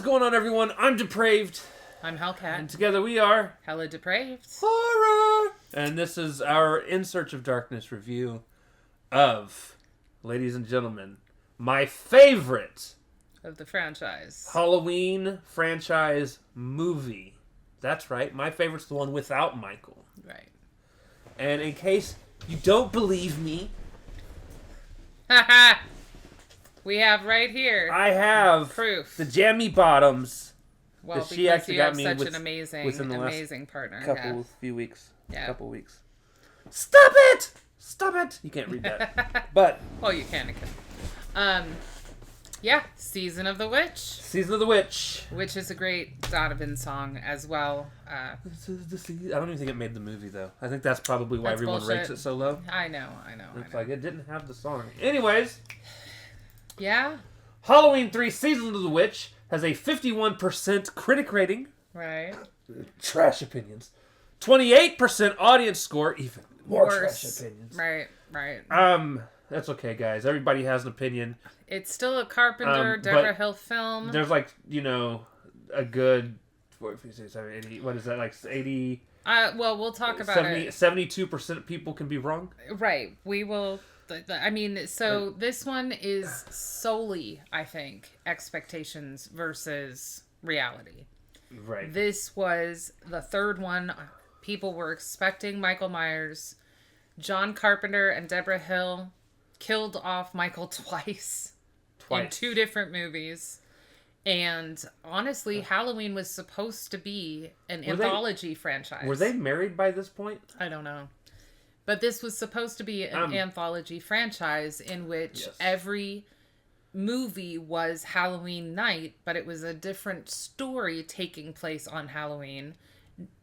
going on, everyone? I'm Depraved. I'm Hellcat. And together we are... Hella Depraved. Horror! And this is our In Search of Darkness review of, ladies and gentlemen, my favorite... of the franchise. Halloween franchise movie. That's right. My favorite's the one without Michael. Right. And in case you don't believe me... Haha! We have right here. I have proof. The jammy bottoms. Well, she because actually you got have me such with, an amazing partner. Few weeks. Yeah. Couple weeks. Stop it! Stop it! You can't read that. But well, you can. Yeah, Season of the Witch. Season of the Witch. Which is a great Donovan song as well. I don't even think it made the movie, though. I think that's probably why everyone bullshit. Rates it so low. I know. It's like it didn't have the song. Anyways. Yeah? Halloween 3 Season of the Witch has a 51% critic rating. Right. Trash opinions. 28% audience score. Even more worse. Trash opinions. Right. That's okay, guys. Everybody has an opinion. It's still a Carpenter, Deborah Hill film. There's like, a good... What is that? Like 80... well, we'll talk about it. 72% of people can be wrong? Right. We will... I mean, so this one is solely, I think, expectations versus reality. Right. This was the third one. People were expecting Michael Myers. John Carpenter and Deborah Hill killed off Michael twice. In two different movies. And honestly, Halloween was supposed to be an anthology franchise. Were they married by this point? I don't know. But this was supposed to be an anthology franchise in which every movie was Halloween night, but it was a different story taking place on Halloween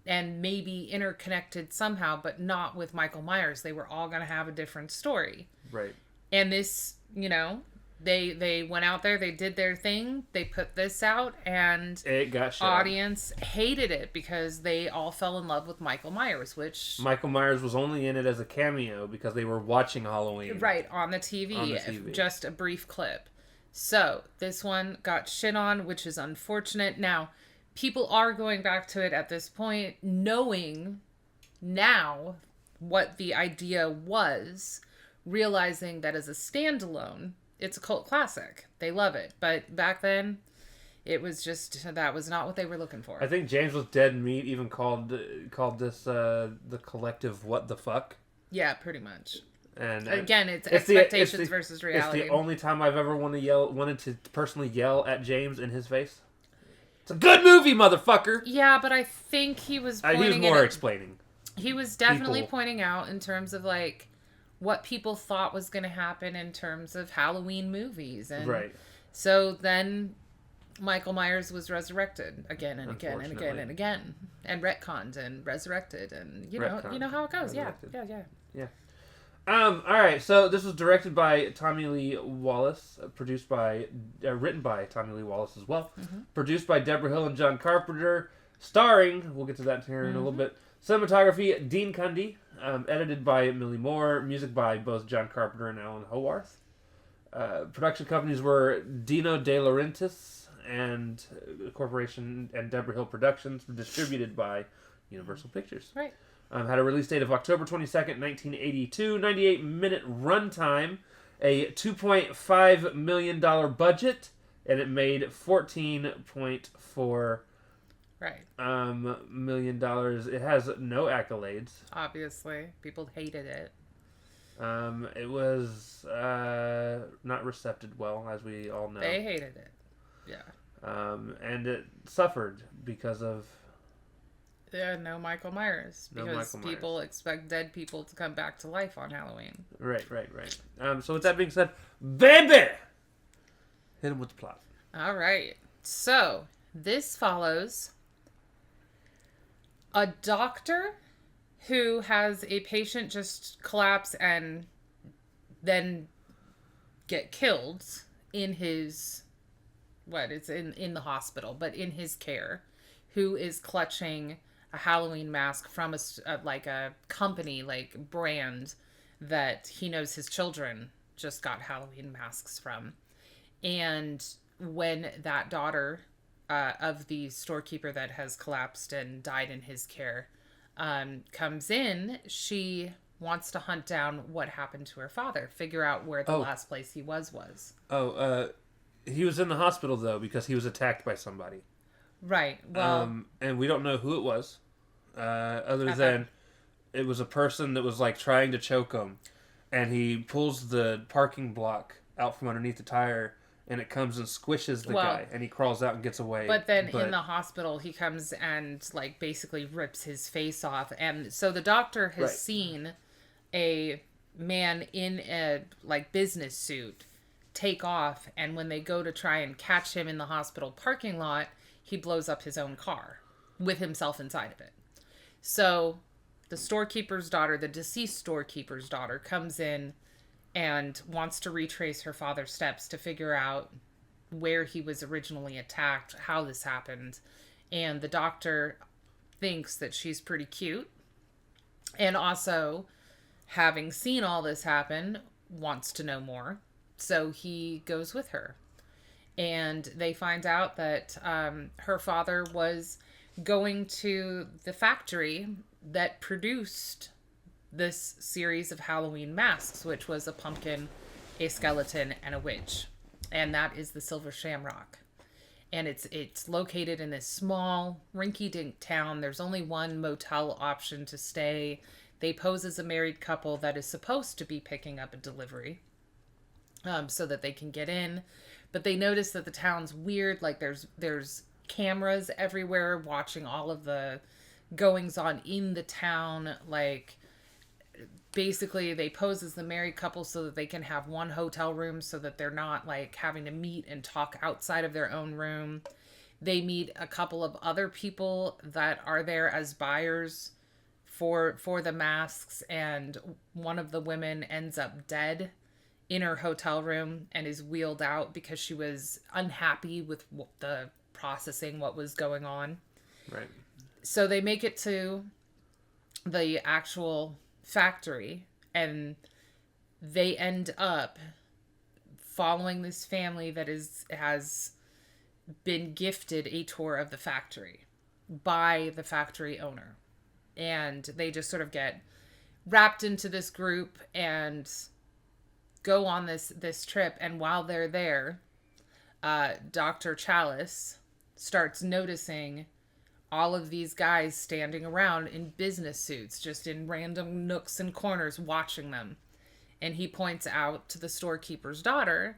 and maybe interconnected somehow, but not with Michael Myers. They were all going to have a different story. Right. And this, they went out there, they did their thing, they put this out, and it got shit audience hated it because they all fell in love with Michael Myers, which... Michael Myers was only in it as a cameo because they were watching Halloween. Right, on the TV. Just a brief clip. So, this one got shit on, which is unfortunate. Now, people are going back to it at this point, knowing now what the idea was, realizing that as a standalone, it's a cult classic. They love it. But back then, it was just, that was not what they were looking for. I think James with Dead Meat even called this the collective what the fuck. Yeah, pretty much. And again, it's expectations versus reality. It's the only time I've ever wanted to personally yell at James in his face. It's a good movie, motherfucker! Yeah, but I think he was pointing he was more explaining. He was definitely pointing out in terms of, like, what people thought was going to happen in terms of Halloween movies. And right. So then Michael Myers was resurrected again and again and again and again. And retconned and resurrected. And you know how it goes. Yeah. Alright, so this was directed by Tommy Lee Wallace, written by Tommy Lee Wallace as well. Mm-hmm. Produced by Deborah Hill and John Carpenter. Starring, we'll get to that here in a little bit. Cinematography, Dean Cundy. Edited by Millie Moore. Music by both John Carpenter and Alan Howarth. Production companies were Dino De Laurentiis and Corporation and Deborah Hill Productions. Distributed by Universal Pictures. Right. Had a release date of October 22nd, 1982. 98-minute runtime. A $2.5 million budget. And it made $14.4 million. It has no accolades. Obviously. People hated it. It was not received well, as we all know. They hated it. Yeah. And it suffered because of... no Michael Myers. Because people expect dead people to come back to life on Halloween. Right. So with that being said, baby! Hit him with the plot. All right. So, this follows a doctor who has a patient just collapse and then get killed in his... It's in the hospital, but in his care, who is clutching a Halloween mask from a company, brand that he knows his children just got Halloween masks from. And when that daughter of the storekeeper that has collapsed and died in his care, comes in. She wants to hunt down what happened to her father, figure out where the last place he was. He was in the hospital, though, because he was attacked by somebody. Right. Well, and we don't know who it was, other than it was a person that was, like, trying to choke him, and he pulls the parking block out from underneath the tire, and it comes and squishes the guy, and he crawls out and gets away. But then in the hospital, he comes and, like, basically rips his face off. And so the doctor has seen a man in a, like, business suit take off, and when they go to try and catch him in the hospital parking lot, he blows up his own car with himself inside of it. So the storekeeper's daughter, the deceased storekeeper's daughter, comes in and wants to retrace her father's steps to figure out where he was originally attacked, how this happened. And the doctor thinks that she's pretty cute. And also, having seen all this happen, wants to know more. So he goes with her. And they find out that her father was going to the factory that produced this series of Halloween masks, which was a pumpkin, a skeleton, and a witch. And that is the Silver Shamrock. And it's located in this small, rinky-dink town. There's only one motel option to stay. They pose as a married couple that is supposed to be picking up a delivery, so that they can get in. But they notice that the town's weird. Like, there's cameras everywhere watching all of the goings on in the town. Like, basically they pose as the married couple so that they can have one hotel room, so that they're not, like, having to meet and talk outside of their own room. They meet a couple of other people that are there as buyers for the masks, and one of the women ends up dead in her hotel room and is wheeled out because she was unhappy with the processing what was going on. Right. So they make it to the actual factory, and they end up following this family that has been gifted a tour of the factory by the factory owner. And they just sort of get wrapped into this group and go on this trip. And while they're there, Dr. Chalice starts noticing all of these guys standing around in business suits, just in random nooks and corners, watching them. And he points out to the storekeeper's daughter,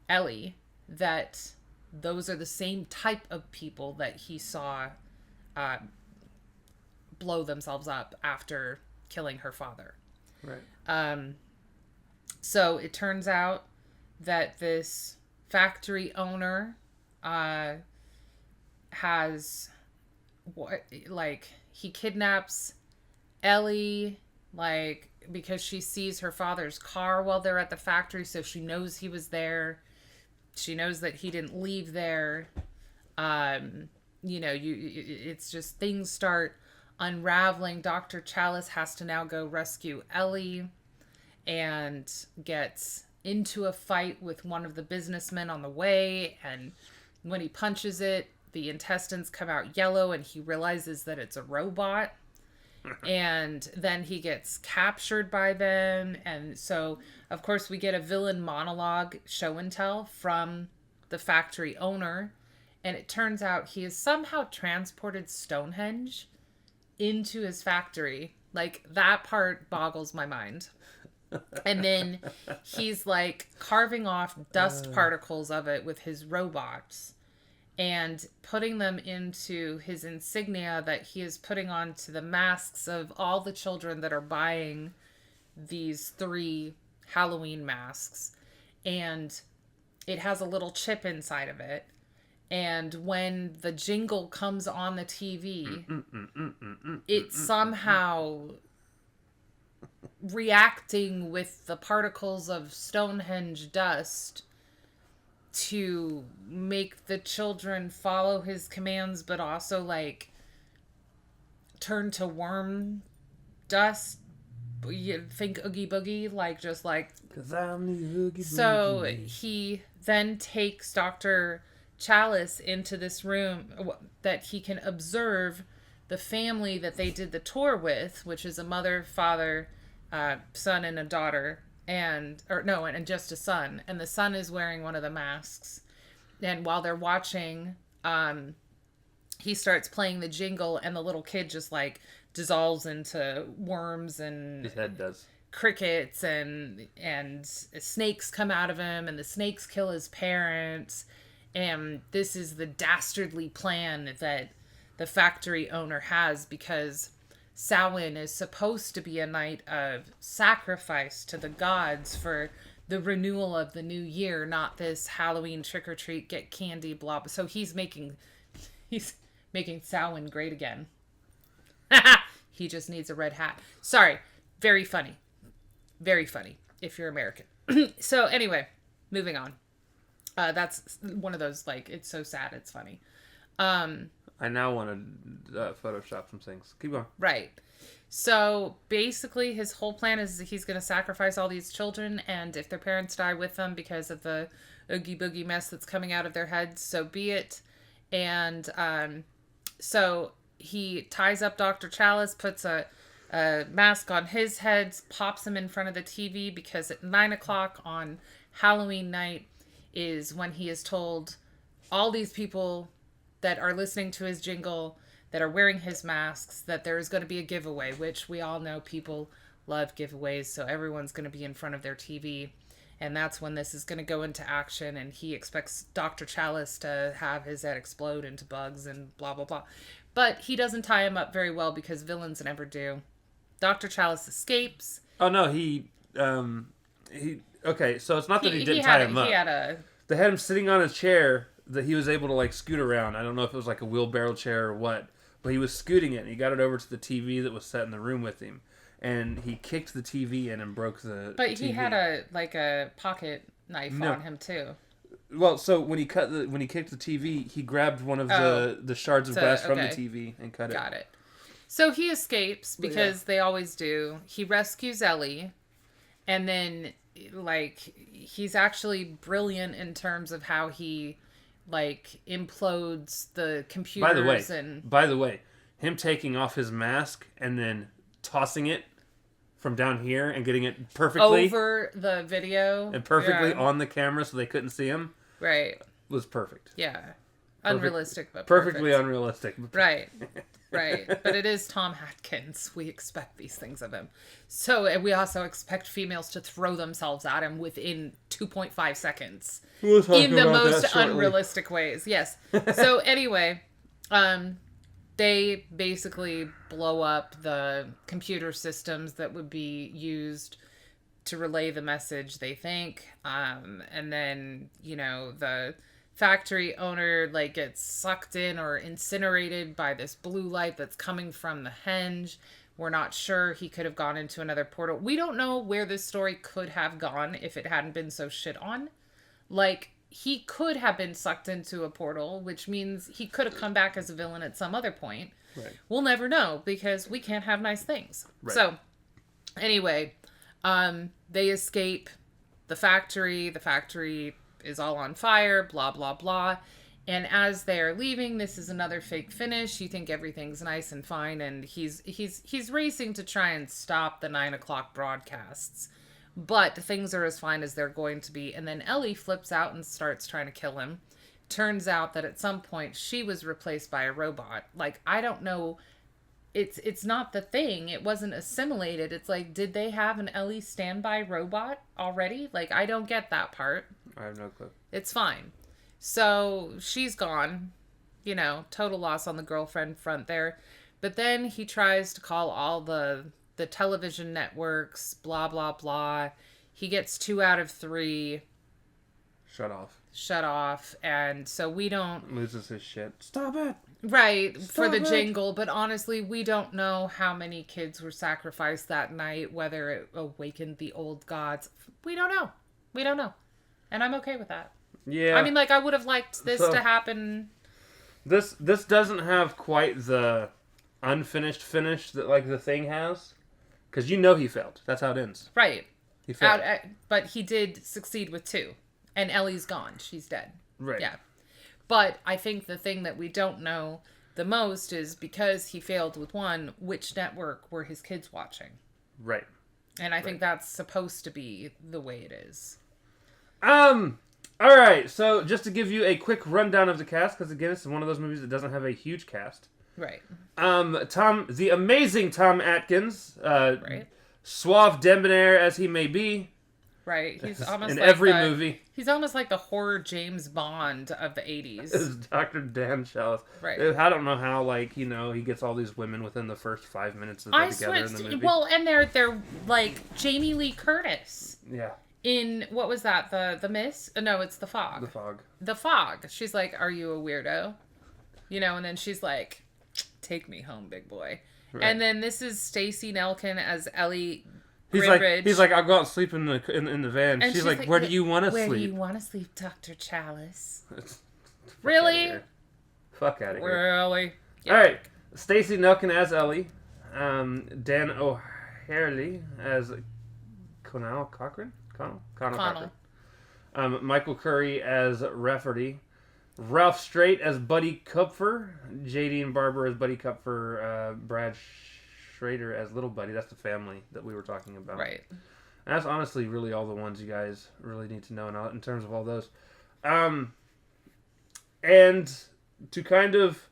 Ellie, that those are the same type of people that he saw blow themselves up after killing her father. Right. So it turns out that this factory owner has... he kidnaps Ellie, like, because she sees her father's car while they're at the factory, so she knows he was there. She knows that he didn't leave there. It's just things start unraveling. Dr. Chalice has to now go rescue Ellie and gets into a fight with one of the businessmen on the way, and when he punches it, the intestines come out yellow, and he realizes that it's a robot. And then he gets captured by them. And so, of course, we get a villain monologue show and tell from the factory owner. And it turns out he has somehow transported Stonehenge into his factory. Like, that part boggles my mind. And then he's, like, carving off dust particles of it with his robots and putting them into his insignia that he is putting onto the masks of all the children that are buying these 3 Halloween masks. And it has a little chip inside of it. And when the jingle comes on the TV, it's somehow reacting with the particles of Stonehenge dust to make the children follow his commands, but also, like, turn to worm dust. You think Oogie Boogie, like, just like... 'Cause I'm the Oogie Boogie. So he then takes Dr. Chalice into this room that he can observe the family that they did the tour with, which is a mother, father, son, and a daughter, and just a son. And the son is wearing one of the masks. And while they're watching, he starts playing the jingle, and the little kid just like dissolves into worms and his head does. Crickets and snakes come out of him, and the snakes kill his parents. And this is the dastardly plan that the factory owner has, because Samhain is supposed to be a night of sacrifice to the gods for the renewal of the new year, not this Halloween trick-or-treat, get candy, blah, blah. So he's making Samhain great again. He just needs a red hat. Sorry. Very funny. Very funny if you're American. So anyway, moving on. That's one of those, like, it's so sad, it's funny. I now want to Photoshop some things. Keep going. Right. So basically his whole plan is he's going to sacrifice all these children, and if their parents die with them because of the oogie boogie mess that's coming out of their heads, so be it. And so he ties up Dr. Chalice, puts a mask on his head, pops him in front of the TV, because at 9 o'clock on Halloween night is when he is told all these people that are listening to his jingle, that are wearing his masks, that there is going to be a giveaway, which we all know people love giveaways, so everyone's going to be in front of their TV. And that's when this is going to go into action, and he expects Dr. Chalice to have his head explode into bugs and blah, blah, blah. But he doesn't tie him up very well, because villains never do. Dr. Chalice escapes. Oh, no, okay, so it's not that he didn't tie him up. They had him sitting on a chair that he was able to, like, scoot around. I don't know if it was like a wheelbarrow chair or what, but he was scooting it, and he got it over to the TV that was set in the room with him. And he kicked the TV in and broke the But TV. he had a pocket knife on him too. Well, so when he kicked the TV, he grabbed one of the shards of glass from the TV and cut it. Got it. So he escapes, because they always do. He rescues Ellie, and then like he's actually brilliant in terms of how he like implodes the computers. By the way, him taking off his mask and then tossing it from down here and getting it perfectly over the video and perfectly on the camera so they couldn't see him. Right. Was perfect. Yeah. Unrealistic, but perfectly unrealistic. Right. Right. But it is Tom Atkins. We expect these things of him. So, and we also expect females to throw themselves at him within 2.5 seconds. In the most unrealistic ways. Yes. So anyway, they basically blow up the computer systems that would be used to relay the message, they think. And then, the factory owner like gets sucked in or incinerated by this blue light that's coming from the henge. We're not sure. He could have gone into another portal. We don't know where this story could have gone if it hadn't been so shit on. Like, he could have been sucked into a portal, which means he could have come back as a villain at some other point. Right. We'll never know, because we can't have nice things. Right. So, anyway, they escape the factory. The factory is all on fire, blah, blah, blah. And as they're leaving, this is another fake finish. You think everything's nice and fine, and he's racing to try and stop the 9 o'clock broadcasts. But things are as fine as they're going to be. And then Ellie flips out and starts trying to kill him. Turns out that at some point she was replaced by a robot. Like, I don't know. It's not the thing. It wasn't assimilated. It's like, did they have an Ellie standby robot already? Like, I don't get that part. I have no clue. It's fine. So she's gone. Total loss on the girlfriend front there. But then he tries to call all the television networks, blah, blah, blah. He gets 2 out of 3. Shut off. And so we don't... Loses his shit. Stop it! Right, for the jingle. But honestly, we don't know how many kids were sacrificed that night, whether it awakened the old gods. We don't know. And I'm okay with that. Yeah. I mean, like, I would have liked this to happen. This doesn't have quite the unfinished finish that, like, the thing has. Because he failed. That's how it ends. Right. He failed. But he did succeed with 2. And Ellie's gone. She's dead. Right. Yeah. But I think the thing that we don't know the most is because he failed with one, which network were his kids watching? Right. And I think that's supposed to be the way it is. All right. So just to give you a quick rundown of the cast, because again, it's one of those movies that doesn't have a huge cast. Right. The amazing Tom Atkins, right. suave debonair as he may be. Right. He's almost in like every movie. He's almost like the horror James Bond of the 80s. This is Dr. Dan Chalice. Right. I don't know how, he gets all these women within the first 5 minutes that they're together in the movie. Well, and they're like Jamie Lee Curtis. Yeah. In, what was that? The Mist? No, it's The Fog. The Fog. The Fog. She's like, are you a weirdo? And then she's like, take me home, big boy. Right. And then this is Stacey Nelkin as Ellie Grinbridge. He's like, I'll go out and sleep in the van. And she's like, where do you want to sleep? Where do you want to sleep, Dr. Chalice? Really? Fuck out of here. Really? Yeah. All right. Stacey Nelkin as Ellie. Dan O'Harely as Connell Cochran. Connell. Michael Curry as Rafferty. Ralph Straight as Buddy Kupfer. J.D. and Barber as Buddy Kupfer. Brad Schrader as Little Buddy. That's the family that we were talking about. Right. And that's honestly really all the ones you guys really need to know in terms of all those. And to kind of...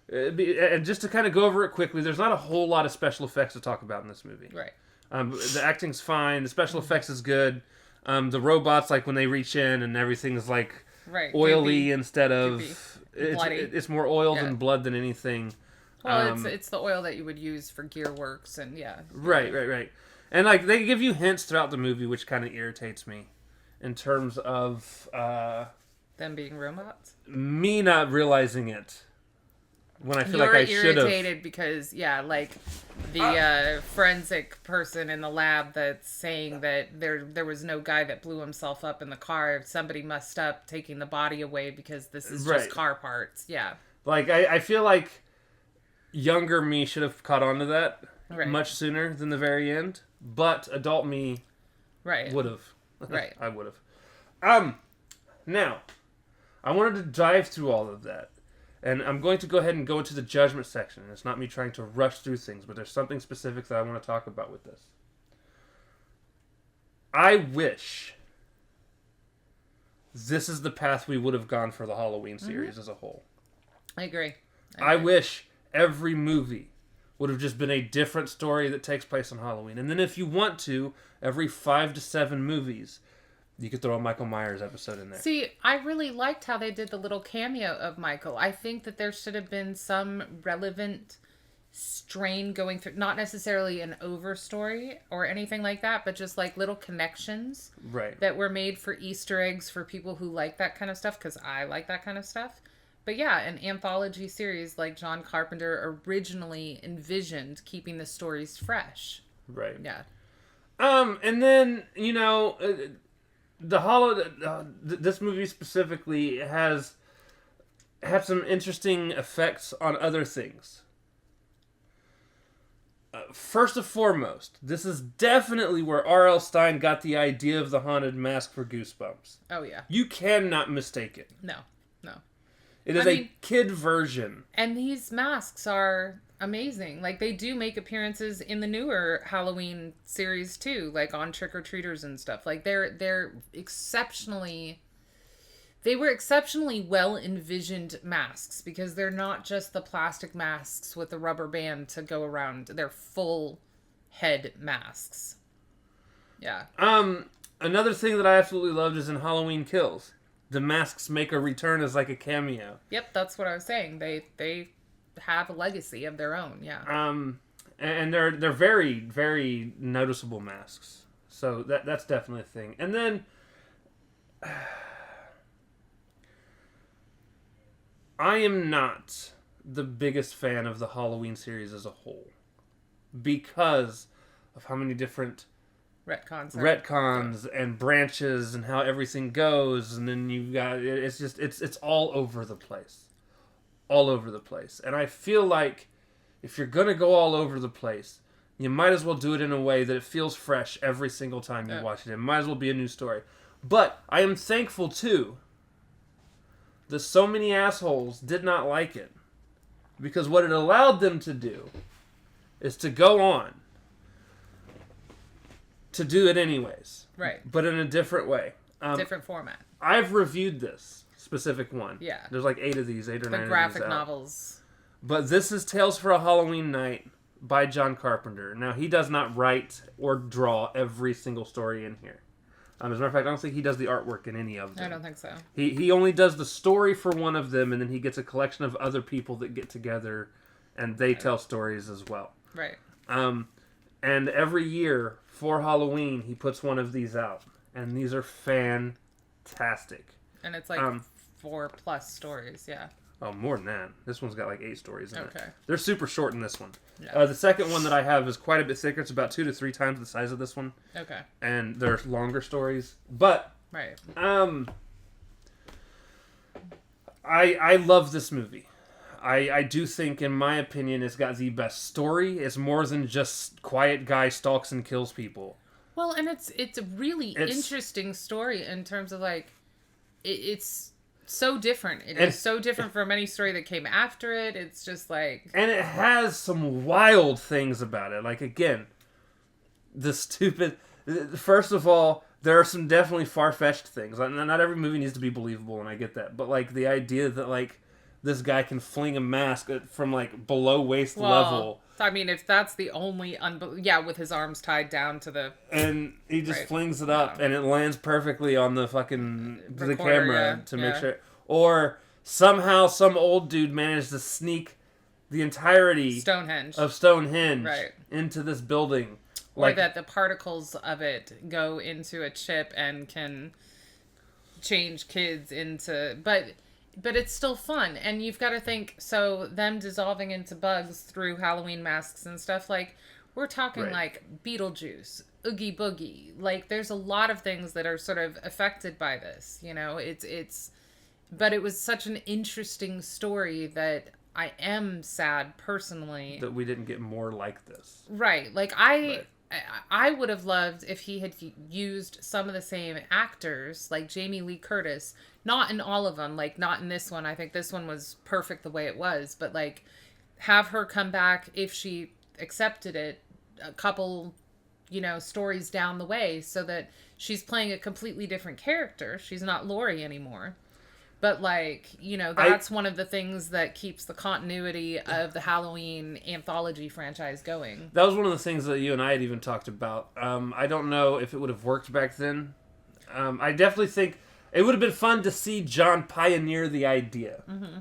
and just to kind of go over it quickly, there's not a whole lot of special effects to talk about in this movie. Right. The acting's fine. The special effects is good. The robots, like when they reach in and everything is like oily instead of it's more oil than blood than anything. Well, it's the oil that you would use for gear works and Right. And like they give you hints throughout the movie, which kind of irritates me, in terms of them being robots. Me not realizing it. When I feel like I should have. You're irritated because, like the forensic person in the lab that's saying that there was no guy that blew himself up in the car. Somebody messed up taking the body away because this is just car parts. Yeah. Like, I feel like younger me should have caught on to that much sooner than the very end. But adult me would have. Right. I would have. Now, I wanted to dive through all of that. And I'm going to go ahead and go into the judgment section. It's not me trying to rush through things, but there's something specific that I want to talk about with this. I wish this is the path we would have gone for the Halloween series as a whole. I agree. I wish every movie would have just been a different story that takes place on Halloween. And then if you want to, every 5 to 7 movies... You could throw a Michael Myers episode in there. See, I really liked how they did the little cameo of Michael. I think that there should have been some relevant strain going through, not necessarily an overstory or anything like that, but just like little connections that were made for Easter eggs for people who like that kind of stuff, because I like that kind of stuff. But yeah, an anthology series like John Carpenter originally envisioned, keeping the stories fresh. Right. Yeah. And then, this movie specifically has had some interesting effects on other things. First and foremost, this is definitely where R.L. Stine got the idea of the haunted mask for Goosebumps. Oh, yeah. You cannot mistake it. No. It is a kid version. And these masks are amazing. Like, they do make appearances in the newer Halloween series too, like on trick-or-treaters and stuff. Like, they were exceptionally well envisioned masks, because they're not just the plastic masks with the rubber band to go around. They're full head masks. Yeah. Another thing that I absolutely loved is in Halloween Kills. The masks make a return as like a cameo. Yep, that's what I was saying. They have a legacy of their own, yeah. And they're very, very noticeable masks. So that's definitely a thing. And then I am not the biggest fan of the Halloween series as a whole, because of how many different retcons and branches and how everything goes, and then you've got it's all over the place. And I feel like if you're gonna go all over the place, you might as well do it in a way that it feels fresh every single time you watch it. It might as well be a new story. But I am thankful too that so many assholes did not like it. Because what it allowed them to do is to go on to do it anyways. Right. But in a different way. Different format. I've reviewed this specific one. Yeah. There's like 8 of these, 8 or 9 of these. The graphic novels. But this is Tales for a Halloween Night by John Carpenter. Now, he does not write or draw every single story in here. As a matter of fact, I don't think he does the artwork in any of them. I don't think so. He only does the story for one of them, and then he gets a collection of other people that get together, and they tell stories as well. Right. And every year, for Halloween, he puts one of these out. And these are fantastic. And it's like 4+ stories, yeah. Oh, more than that. This one's got like 8 stories in it. Okay. They're super short in this one. Yeah. The second one that I have is quite a bit thicker. It's about 2 to 3 times the size of this one. Okay. And they're longer stories. But, right. I love this movie. I do think, in my opinion, it's got the best story. It's more than just quiet guy stalks and kills people. Well, and it's a really interesting story in terms of, like, it's so different. It is so different from any story that came after it. It's just like... And it has some wild things about it. Like, again, the stupid... First of all, there are some definitely far-fetched things. Not every movie needs to be believable, and I get that. But, like, the idea that, like, this guy can fling a mask from, like, below waist level... I mean, if that's the only... with his arms tied down to the... And he just flings it up, and it lands perfectly on the fucking... the camera to make sure... Or somehow some old dude managed to sneak the entirety... of Stonehenge into this building. Or that the particles of it go into a chip and can change kids into... But it's still fun, and you've got to think, so them dissolving into bugs through Halloween masks and stuff, like, we're talking like Beetlejuice, Oogie Boogie, like, there's a lot of things that are sort of affected by this, you know, but it was such an interesting story that I am sad, personally. That we didn't get more like this. Right, like, I would have loved if he had used some of the same actors, like Jamie Lee Curtis, not in all of them, like not in this one. I think this one was perfect the way it was, but like have her come back if she accepted it a couple, stories down the way so that she's playing a completely different character. She's not Laurie anymore. But, like, that's one of the things that keeps the continuity of the Halloween anthology franchise going. That was one of the things that you and I had even talked about. I don't know if it would have worked back then. I definitely think it would have been fun to see John pioneer the idea. Mm-hmm.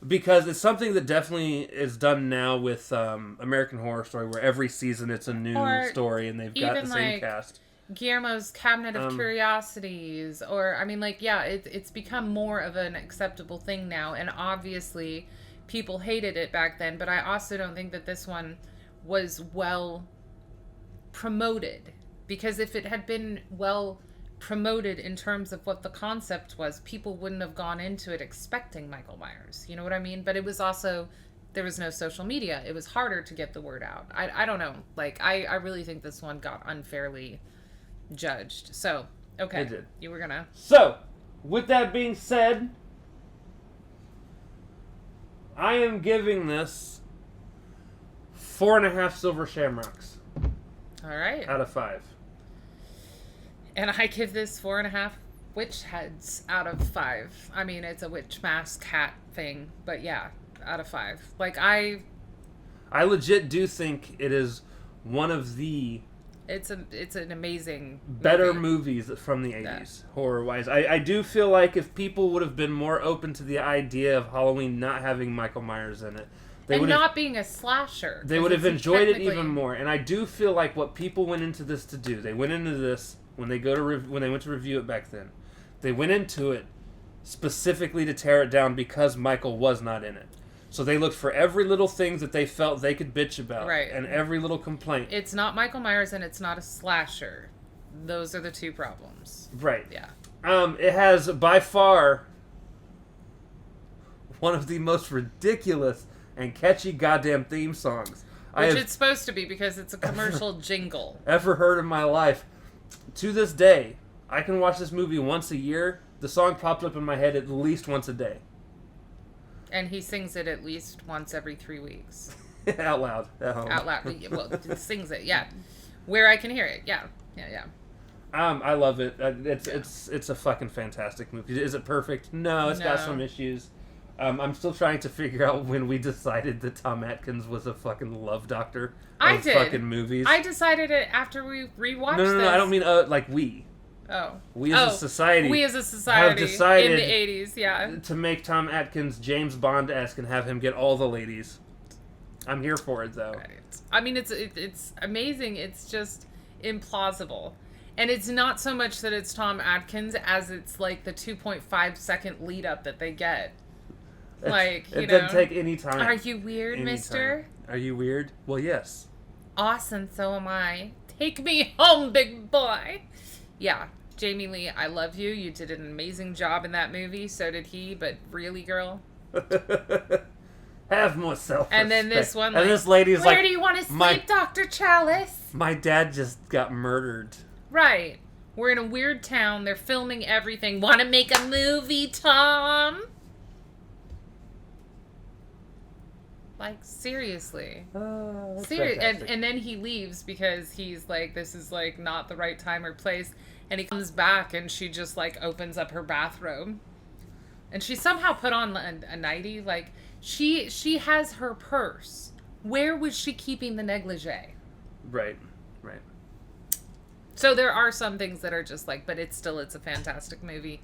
Because it's something that definitely is done now with American Horror Story, where every season it's a new story and they've got the same cast. Guillermo's Cabinet of Curiosities, or it's become more of an acceptable thing now, and obviously people hated it back then, but I also don't think that this one was well promoted, because if it had been well promoted in terms of what the concept was, people wouldn't have gone into it expecting Michael Myers, you know what I mean? But it was also, there was no social media, it was harder to get the word out. I don't know, like, I really think this one got unfairly judged. So, okay. It did. You were gonna... So, with that being said, I am giving this 4.5 silver shamrocks. Alright. Out of 5. And I give this 4.5 witch heads out of 5. I mean, it's a witch mask hat thing, but yeah, out of 5. Like, I legit do think it is one of the... It's an amazing better movies from the 80s, horror-wise. I do feel like if people would have been more open to the idea of Halloween not having Michael Myers in it, and not being a slasher, they would have enjoyed it even more. And I do feel like what people went into this to do, they went into this when they went to review it back then, they went into it specifically to tear it down because Michael was not in it. So they looked for every little thing that they felt they could bitch about. Right. And every little complaint. It's not Michael Myers and it's not a slasher. Those are the two problems. Right. Yeah. It has, by far, one of the most ridiculous and catchy goddamn theme songs Which it's supposed to be because it's a commercial jingle. Ever heard in my life. To this day, I can watch this movie once a year The song popped up in my head at least once a day. And he sings it at least once every 3 weeks. Out loud. At home. Out loud. Well, sings it, yeah. Where I can hear it, yeah. I love it. It's a fucking fantastic movie. Is it perfect? No, it's got some issues. I'm still trying to figure out when we decided that Tom Atkins was a fucking love doctor of fucking movies. I decided it after we rewatched this. No, I don't mean like we. Oh. We as a society. We as a society have decided in the 80s, yeah. to make Tom Atkins James Bond-esque and have him get all the ladies. I'm here for it, though. Right. I mean, it's amazing. It's just implausible. And it's not so much that it's Tom Atkins as it's like the 2.5 second lead up that they get. Like, it doesn't take any time. Are you weird, mister? Are you weird? Well, yes. Awesome, so am I. Take me home, big boy. Yeah, Jamie Lee, I love you. You did an amazing job in that movie. So did he, but really, girl? Have more self-respect. And then this one, and this lady's where do you want to sleep, Dr. Chalice? My dad just got murdered. Right. We're in a weird town. They're filming everything. Want to make a movie, Tom? Like, seriously. And then he leaves because he's like, this is like not the right time or place. And he comes back and she just like opens up her bathrobe. And she somehow put on a nightie. Like, she has her purse. Where was she keeping the negligee? Right. So there are some things that are just like, but it's a fantastic movie.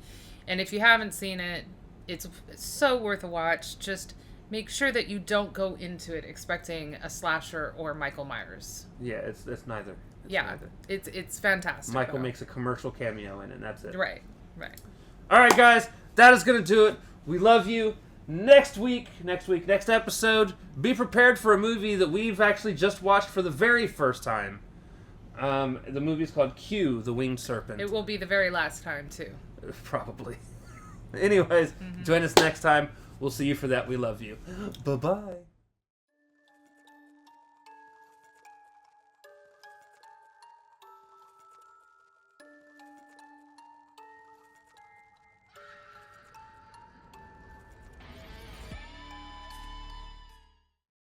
And if you haven't seen it, it's so worth a watch. Just make sure that you don't go into it expecting a slasher or Michael Myers. Yeah, it's neither. It's fantastic. Michael makes a commercial cameo in it, and that's it. Right. All right, guys, that is going to do it. We love you. Next episode, be prepared for a movie that we've actually just watched for the very first time. The movie's called Q, the Winged Serpent. It will be the very last time, too. Probably. Anyways, join us next time. We'll see you for that. We love you. Bye-bye.